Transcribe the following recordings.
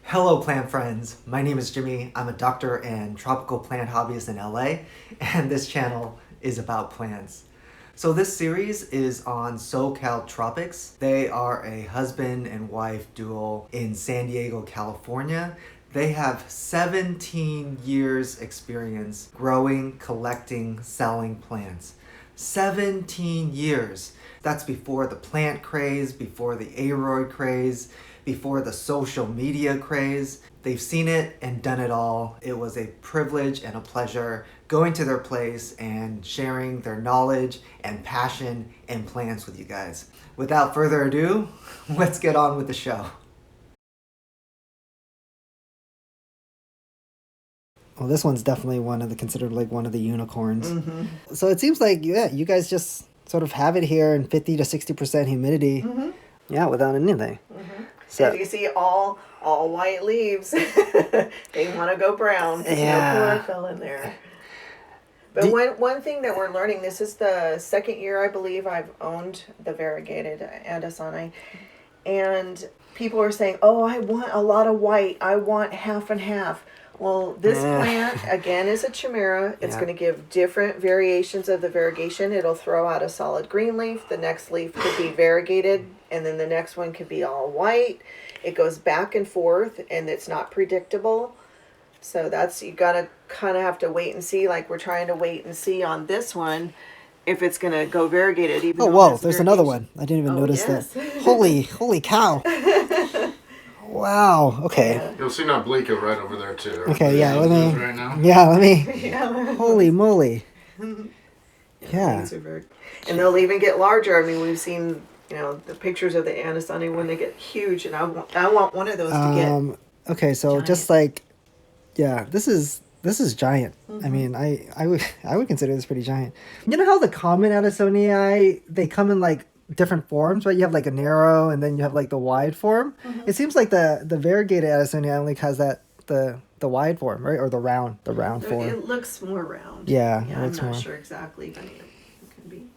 Hello plant friends, my name is Jimmy. I'm a doctor and tropical plant hobbyist in LA, and this channel is about plants. So this series is on SoCal Tropics. They are a husband and wife duo in San Diego, California. They have 17 years experience growing, collecting, selling plants. 17 years. That's before the plant craze, before the aroid craze, before the social media craze. They've seen it and done it all. It was a privilege and a pleasure going to their place and sharing their knowledge and passion and plans with you guys. Without further ado, let's get on with the show. Well, this one's definitely considered like one of the unicorns. Mm-hmm. So it seems like, yeah, you guys just sort of have it here in 50 to 60% humidity. Mm-hmm. Yeah, without anything. Mm-hmm. So if you see all white leaves, they want to go brown. Yeah. No chlorophyll in there. But one thing that we're learning, this is the second year I believe I've owned the Variegated Adansonii, and people are saying, oh, I want a lot of white. I want half and half. Well, this plant, again, is a chimera. It's going to give different variations of the variegation. It'll throw out a solid green leaf. The next leaf could be variegated, and then the next one could be all white. It goes back and forth, and it's not predictable. So you got to kind of have to wait and see. Like, we're trying to wait and see on this one if it's going to go variegated. Even whoa, there's another one. I didn't even notice that. Holy cow. Wow. Okay. Yeah. You'll see an obliqua right over there too. Okay. Yeah. Let me. Right now. Yeah. Let me. Holy moly. Yeah. And they'll even get larger. I mean, we've seen the pictures of the Adansonii when they get huge, and I want one of those to get. Okay. So giant. Just like, yeah, this is giant. Mm-hmm. I mean, I would consider this pretty giant. You know how the common Adansonii, they come in like different forms, right? You have like a narrow and then you have like the wide form. Mm-hmm. It seems like the variegated Adansonii only has that the wide form, right? Or the round form. It looks more round. Yeah, I'm not sure exactly, but it could be.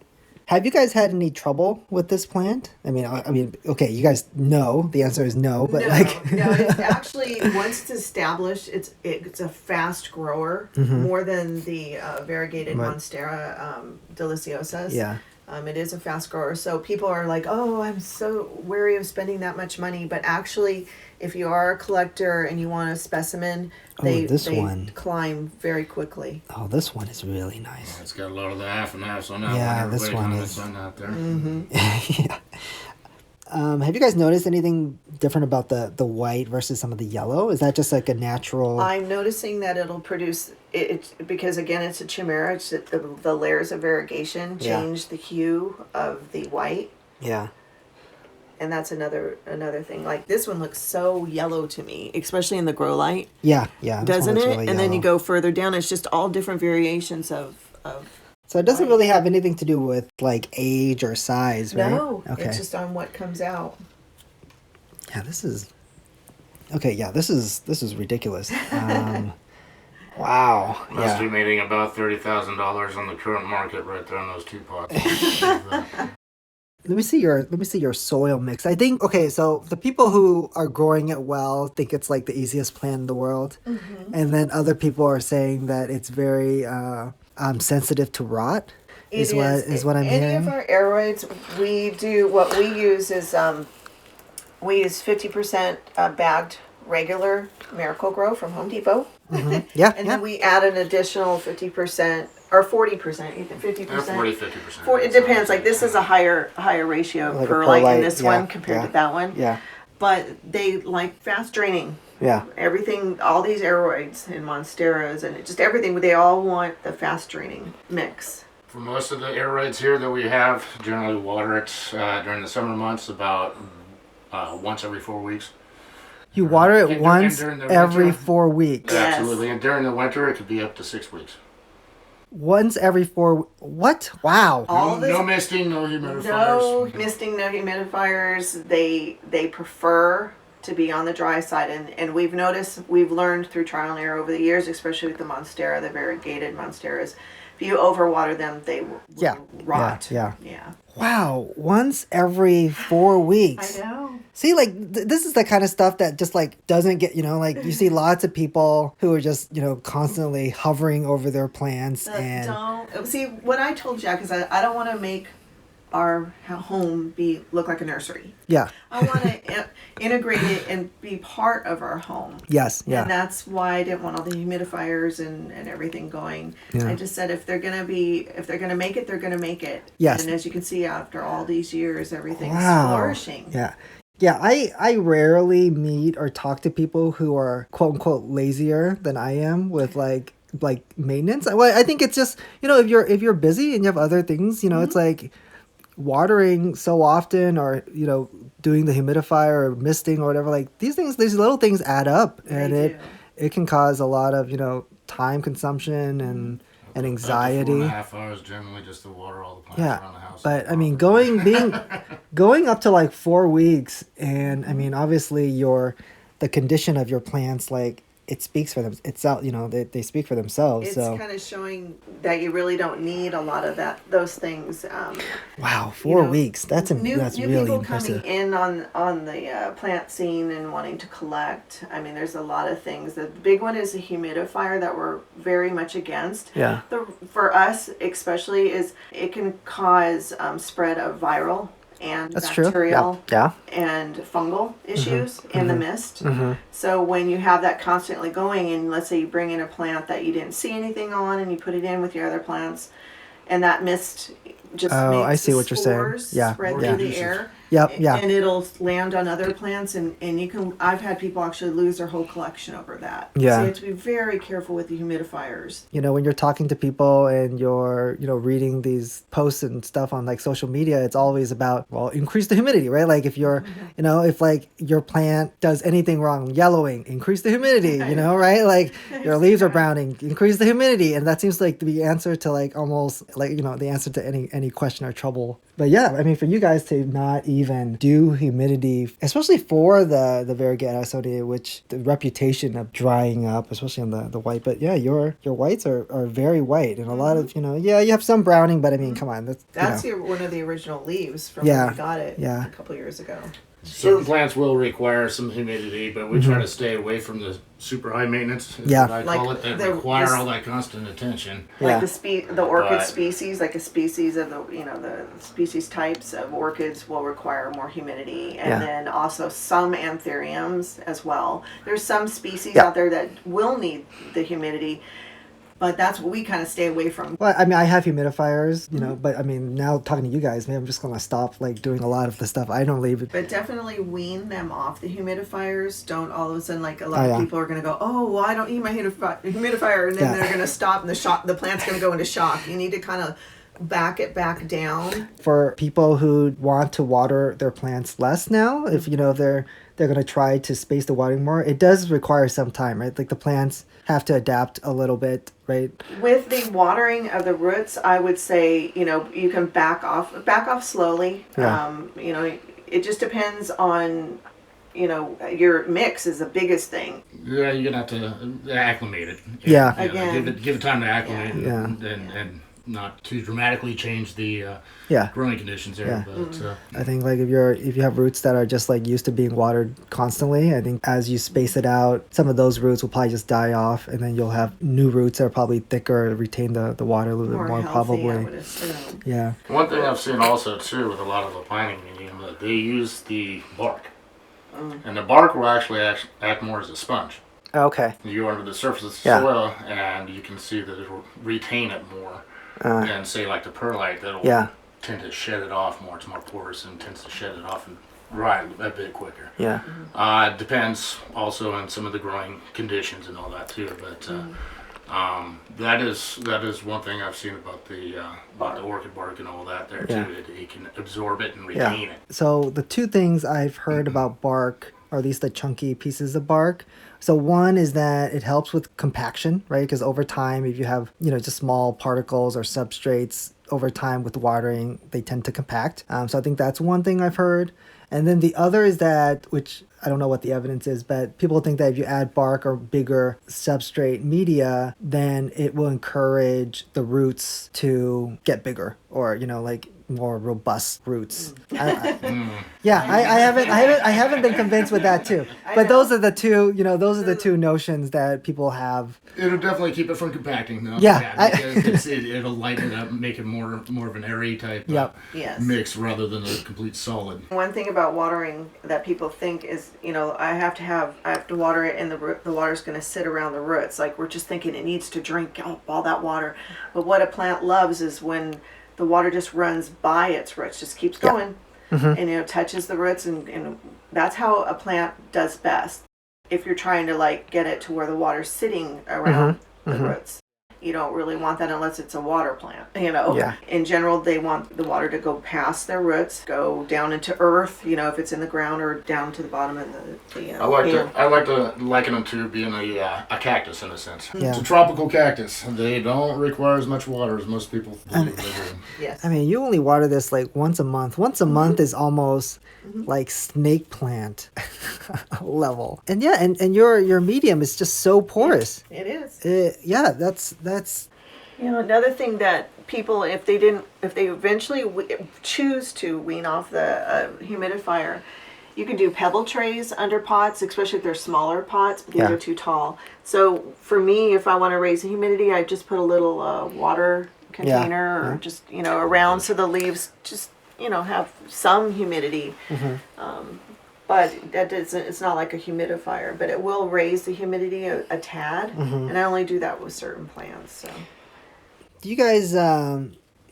Have you guys had any trouble with this plant? I mean, okay, you guys know the answer is no, but no, it's actually once it's established, it's a fast grower, more than the variegated Monstera deliciosas. Yeah. It is a fast grower. So people are like, oh, I'm so wary of spending that much money. But actually, if you are a collector and you want a specimen, they climb very quickly. Oh, this one is really nice. It's got a lot of the half and half on that one. Yeah, this one is. Out there. Mm-hmm. Yeah. Have you guys noticed anything different about the white versus some of the yellow? Is that just like a natural? I'm noticing that it'll produce it because again it's a chimera. It's the layers of variegation change the hue of the white. Yeah. And that's another thing. Like this one looks so yellow to me, especially in the grow light. Yeah. Doesn't it? Really and then you go further down, it's just all different variations of. So it doesn't really have anything to do with like age or size, right? No, it's just on what comes out. Yeah, this is ridiculous. Wow. Estimating about $30,000 on the current market right there on those two pots. Let me see your soil mix. I think so the people who are growing it well think it's like the easiest plant in the world, and then other people are saying that it's very sensitive to rot. Is what I'm hearing. Any of our aroids, what we use is we use 50% bagged regular Miracle-Gro from Home Depot. Mm-hmm. Yeah. And then we add an additional 50% or 40%, even 50%. 50%. It depends. Like this is a higher ratio like perlite in this one compared to that one. Yeah. But they like fast draining. Yeah. Everything, all these aroids and Monsteras and just everything, they all want the fast draining mix. For most of the aroids here that we have, generally water it during the summer months about once every 4 weeks. You water it once every 4 weeks. Yes. Absolutely, and during the winter it could be up to 6 weeks. Once every 4. What? Wow. No misting, no humidifiers. No misting, no humidifiers. They prefer to be on the dry side, and we've learned through trial and error over the years, especially with the Monstera, the variegated Monsteras, if you overwater them, they will rot. Yeah. Yeah. Wow, once every 4 weeks. I know. See, like, this is the kind of stuff that just, like, doesn't get, like, you see lots of people who are just, constantly hovering over their plants. Don't. See, what I told Jack is I don't want to make our home look like a nursery. Yeah. I want to integrate it and be part of our home. Yes, yeah. And that's why I didn't want all the humidifiers and everything going. Yeah. I just said if they're gonna make it, they're gonna make it. Yes. And as you can see, after all these years, everything's flourishing. Yeah. Yeah, I rarely meet or talk to people who are quote unquote lazier than I am with like maintenance. Well, I think it's just, if you're busy and you have other things, it's like watering so often or doing the humidifier or misting or whatever, like these little things add up, and it can cause a lot of time consumption and anxiety. 4.5 hours generally just to water all the plants around the house. But I mean, going up to like 4 weeks, and I mean, obviously the condition of your plants, like, it speaks for them. It's out, they speak for themselves. It's so kind of showing that you really don't need a lot of those things. Wow, 4 weeks. That's new really people impressive. coming in on the plant scene and wanting to collect. I mean, there's a lot of things. The big one is a humidifier that we're very much against. Yeah. For us, especially, is it can cause spread of viral and That's bacterial true. Yeah. and fungal issues in the mist. So when you have that constantly going, and let's say you bring in a plant that you didn't see anything on and you put it in with your other plants, and that mist just makes I see what you're saying. spores Yeah. spread through the air. Yep. Yeah. And it'll land on other plants, and I've had people actually lose their whole collection over that. Yeah. So you have to be very careful with the humidifiers. When you're talking to people and you're, reading these posts and stuff on like social media, it's always about, well, increase the humidity, right? Like if you're, if like your plant does anything wrong, yellowing, increase the humidity, right? Like your leaves are browning, increase the humidity. And that seems like the answer to like almost like, the answer to any question or trouble. But yeah, I mean, for you guys to not even do humidity, especially for the Variegated Adansonii, which the reputation of drying up, especially on the white. But yeah, your whites are very white, and a lot of you have some browning, but I mean, come on, that's one of the original leaves from when we got it a couple years ago. Certain plants will require some humidity, but we try to stay away from the super high maintenance, what I call it, that require all that constant attention. Like the orchid species, like a species of the species types of orchids will require more humidity, and then also some anthuriums as well. There's some species out there that will need the humidity. But that's what we kind of stay away from. Well, I mean, I have humidifiers, but I mean, now talking to you guys, maybe I'm just going to stop like doing a lot of the stuff I don't leave. But definitely wean them off the humidifiers. Don't all of a sudden, like a lot of people are going to go, oh, well, I don't need my humidifier. And then they're going to stop and the plant's going to go into shock. You need to kind of back it back down. For people who want to water their plants less now, if they're going to try to space the watering more, it does require some time, right? Like the plants have to adapt a little bit, right? With the watering of the roots, I would say, you can back off slowly. Yeah. It just depends on, your mix is the biggest thing. Yeah, you're going to have to acclimate it. Yeah. Again. Give it time to acclimate Yeah. and not too dramatically change the growing conditions there. Yeah. But I think like if you have roots that are just like used to being watered constantly, I think as you space it out, some of those roots will probably just die off, and then you'll have new roots that are probably thicker, retain the water a little bit more healthy, probably. I would assume. Yeah. one thing I've seen also too with a lot of the planting medium, that they use the bark, and the bark will actually act more as a sponge. Okay. You go under the surface of the soil, and you can see that it will retain it more. And say like the perlite, that'll tend to shed it off more. It's more porous and tends to shed it off and dry a bit quicker. Yeah. It depends also on some of the growing conditions and all that too. But that is one thing I've seen about the orchid bark and all that there too. It can absorb it and retain it. So the two things I've heard about bark, or at least the chunky pieces of bark. So one is that it helps with compaction, right? Because over time, if you have, just small particles or substrates, over time with watering, they tend to compact. So I think that's one thing I've heard. And then the other is that, which I don't know what the evidence is, but people think that if you add bark or bigger substrate media, then it will encourage the roots to get bigger, or, you know, like more robust roots. I haven't been convinced with that too. But those are the two, you know, those are the two notions that people have. It'll definitely keep it from compacting, though. Yeah, because it'll lighten it up, make it more of an airy type Yes. mix rather than a complete solid. One thing about watering that people think is, you know, I have to water it, and the water's going to sit around the roots. Like, we're just thinking it needs to drink all that water. But what a plant loves is when the water just runs by its roots, just keeps going, and, you know, touches the roots, and that's how a plant does best. If you're trying to, like, get it to where the water's sitting around the roots, you don't really want that unless it's a water plant, you know. Yeah. In general, they want the water to go past their roots, go down into earth, you know, if it's in the ground, or down to the bottom of the I like to liken them to being a cactus in a sense. Yeah. It's a tropical cactus. They don't require as much water as most people believe they do. Yes. I mean, you only water this like once a month. Once a month is almost like snake plant level. And yeah, and your medium is just so porous. It is. That's You know, another thing that people, if they eventually choose to wean off the humidifier, you can do pebble trays under pots, especially if they're smaller pots, but these are too tall. So for me, if I want to raise the humidity, I just put a little water container or just, you know, around, so the leaves just, you know, have some humidity. But it's not like a humidifier, but it will raise the humidity a tad. And I only do that with certain plants. So. Do you guys, I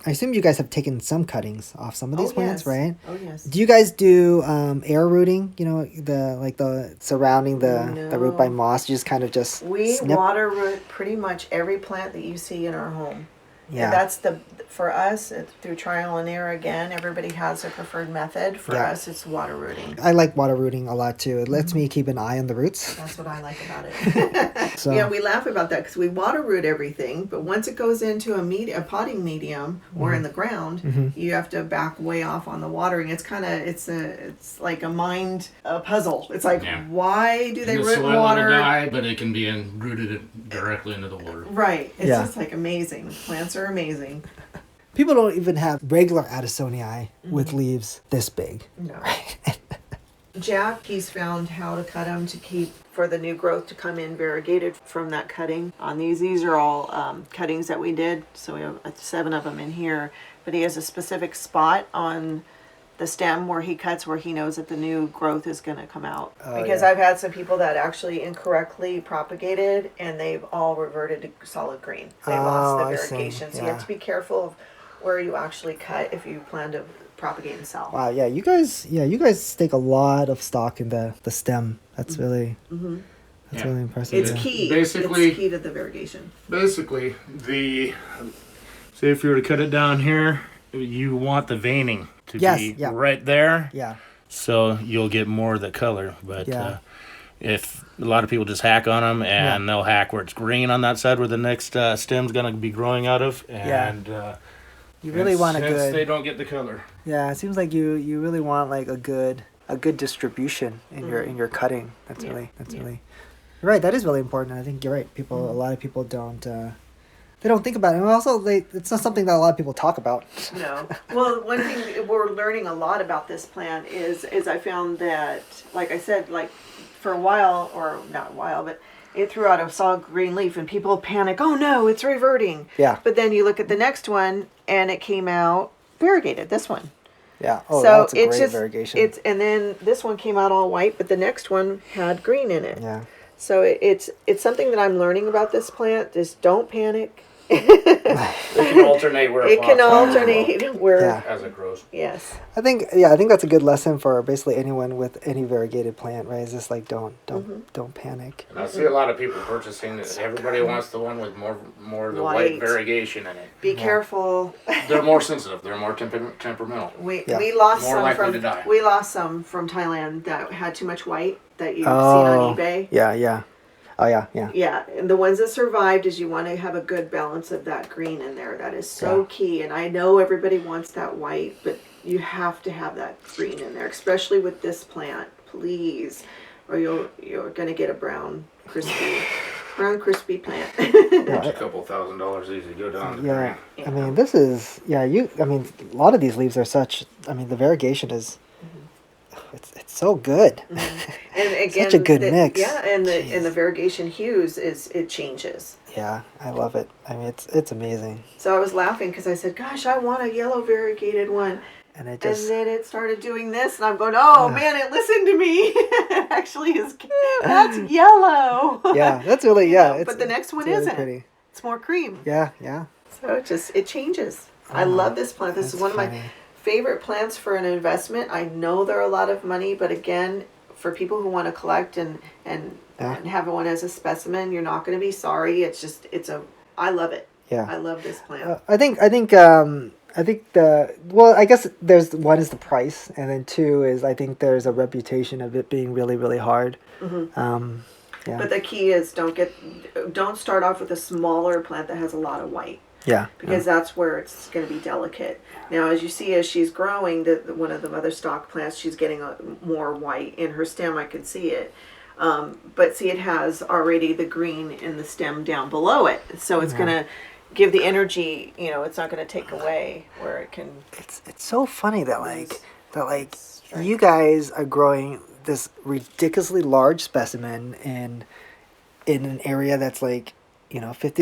assume you guys have taken some cuttings off some of these plants, right? Oh, yes. Do you guys do air rooting? You know, the surrounding the root by moss, you just kind of just We snip? water root pretty much every plant that you see in our home. Yeah. And that's for us, through trial and error again, everybody has a preferred method. For us, it's water rooting. I like water rooting a lot too. It lets me keep an eye on the roots. That's what I like about it. So, Yeah, we laugh about that because we water root everything, but once it goes into a potting medium or in the ground, you have to back way off on the watering. It's kind of it's like a mind puzzle. It's like, why do they The root soil water? will die, but it can be rooted directly into the water. Right. It's just like amazing. Plants are amazing. people don't even have regular Adansonii with leaves this big. No. Jack, he's found how to cut them to keep for the new growth to come in variegated from that cutting. On these are all cuttings that we did, so we have 7 of them in here. But he has a specific spot on the stem where he cuts, where he knows that the new growth is going to come out. Because I've had some people that actually incorrectly propagated, and they've all reverted to solid green. They lost the variegation, so you have to be careful of where you actually cut if you plan to propagate and sell. Wow, yeah, you guys take a lot of stock in the stem. That's really that's really impressive. It's key. Basically, it's key to the variegation. Basically, say if you were to cut it down here, you want the veining to be right there. Yeah. So you'll get more of the color. But if a lot of people just hack on them, and they'll hack where it's green on that side where the next stem's going to be growing out of, and you really want a good. They don't get the color. Yeah, it seems like you really want like a good distribution in your cutting. That's really you're right. That is really important. I think you're right. A lot of people don't. They don't think about it. And also, it's not something that a lot of people talk about. No. Well, one thing we're learning a lot about this plant is I found that, like I said, like for a while, or not a while, but it threw out a solid green leaf, and people panic. Oh no, it's reverting. Yeah. But then you look at the next one, and it came out variegated. This one. Yeah. Oh, so that's a great variegation. And then this one came out all white, but the next one had green in it. Yeah. So it's something that I'm learning about this plant. Just don't panic. It can alternate where as it grows. Yes. I think that's a good lesson for basically anyone with any variegated plant, right? It's just like don't panic. And I see a lot of people purchasing it. Everybody wants the one with more of the white variegation in it. Be careful. They're more sensitive. They're more temperamental. We lost more some likely to die. We lost some from Thailand that had too much white that you've seen on eBay. Yeah. Oh, yeah. Yeah, and the ones that survived is you want to have a good balance of that green in there. That is so key. And I know everybody wants that white, but You have to have that green in there, especially with this plant, please, or you're gonna get a brown crispy plant. A couple $1,000s easy go down. Yeah. I mean, this is, yeah, I mean, a lot of these leaves are such, I mean, the variegation is, it's so good. And again, such a good mix. Yeah, and the variegation hues it changes. Yeah, I love it. I mean, it's amazing. So I was laughing because I said, "Gosh, I want a yellow variegated one." And it And just, then it started doing this, and I'm going, "Oh man, it listened to me. It actually is. That's yellow." yeah, that's really, yeah. But the next one it's really isn't. pretty. It's more cream. Yeah, yeah. So it changes. I love this plant. This is one of my favorite plants for an investment. I know they're a lot of money, but again, for people who want to collect and have one as a specimen, you're not going to be sorry. I love it. Yeah. I love this plant. I think I guess there's one is the price, and then two is I think there's a reputation of it being really, really hard. Yeah. But the key is don't start off with a smaller plant that has a lot of white. Yeah. Because that's where it's going to be delicate. Now, as you see, as she's growing, one of the mother stock plants, she's getting more white in her stem. I can see it. But see, it has already the green in the stem down below it. So it's going to give the energy, it's not going to take away where it can. It's so funny that you guys are growing this ridiculously large specimen in an area that's 50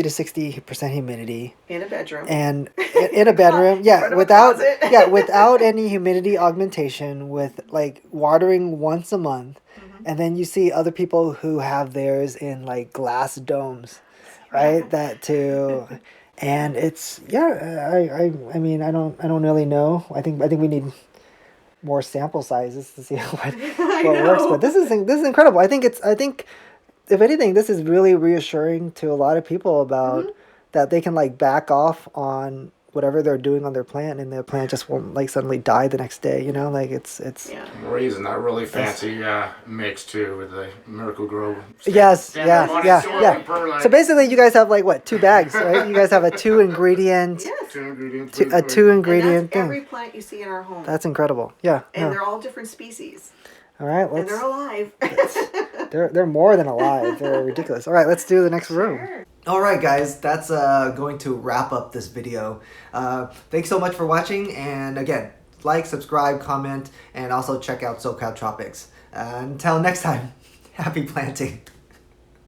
to 60% humidity In a bedroom. and in a bedroom, yeah, without any humidity augmentation, with watering once a month. And then you see other people who have theirs in glass domes, right? That too. And it's, I mean, I don't really know. I think we need more sample sizes to see what works. But this is incredible. I think if anything, this is really reassuring to a lot of people about that they can back off on whatever they're doing on their plant, and their plant just won't suddenly die the next day. It's We're using that really fancy mix too with the Miracle Grow. Yes, yeah. So basically, you guys have 2 bags, right? You guys have a 2 ingredient. Yes. 2 ingredients. A 2 ingredient And that's thing. every plant you see in our home. That's incredible. Yeah. And they're all different species. All right, And they're alive. they're more than alive. They're ridiculous. All right, let's do the next room. Sure. All right, guys, that's going to wrap up this video. Thanks so much for watching, and again, like, subscribe, comment, and also check out SoCal Tropics. Until next time, happy planting.